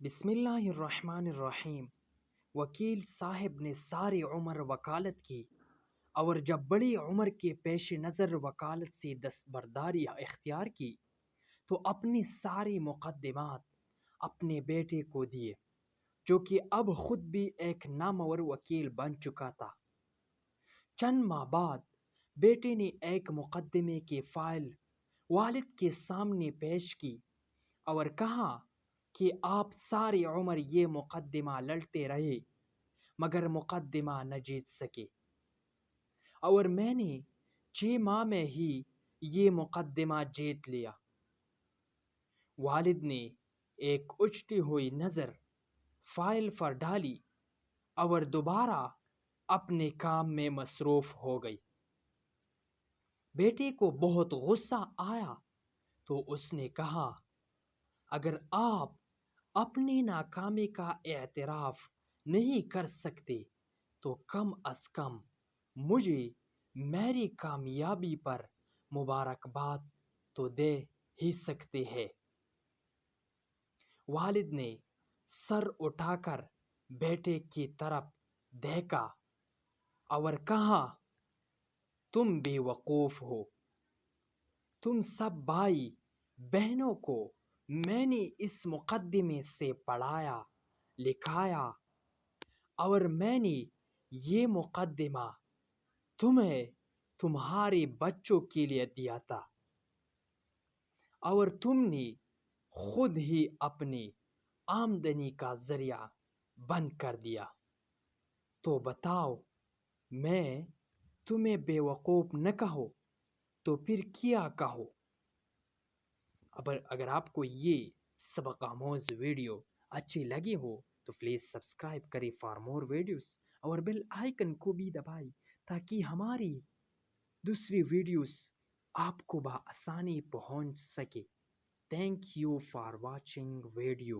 بسم اللہ الرحمن الرحیم۔ وکیل صاحب نے ساری عمر وکالت کی اور جب بڑی عمر کے پیش نظر وکالت سے دستبرداری اختیار کی تو اپنی ساری مقدمات اپنے بیٹے کو دیے، جو کہ اب خود بھی ایک نامور وکیل بن چکا تھا۔ چند ماہ بعد بیٹے نے ایک مقدمے کی فائل والد کے سامنے پیش کی اور کہا کہ آپ ساری عمر یہ مقدمہ لڑتے رہے مگر مقدمہ نہ جیت سکے، اور میں نے 6 ماہ میں ہی یہ مقدمہ جیت لیا۔ والد نے ایک اچھتی ہوئی نظر فائل پر ڈالی اور دوبارہ اپنے کام میں مصروف ہو گئی۔ بیٹے کو بہت غصہ آیا تو اس نے کہا، اگر آپ اپنی ناکامی کا اعتراف نہیں کر سکتے تو کم از کم مجھے میری کامیابی پر مبارکباد تو دے ہی سکتے ہیں۔ والد نے سر اٹھا کر بیٹے کی طرف دیکھا اور کہا، تم بے وقوف ہو۔ تم سب بھائی بہنوں کو میں نے اس مقدمے سے پڑھایا لکھایا اور میں نے یہ مقدمہ تمہیں تمہارے بچوں کے لیے دیا تھا، اور تم نے خود ہی اپنی آمدنی کا ذریعہ بند کر دیا۔ تو بتاؤ، میں تمہیں بے وقوف نہ کہوں تو پھر کیا کہوں؟ اگر آپ کو یہ سبق آموز ویڈیو اچھی لگی ہو تو پلیز سبسکرائب کریں فار مور ویڈیوز، اور بیل آئیکن کو بھی دبائیں تاکہ ہماری دوسری ویڈیوز آپ کو بآسانی پہنچ سکے۔ Thank you for watching video.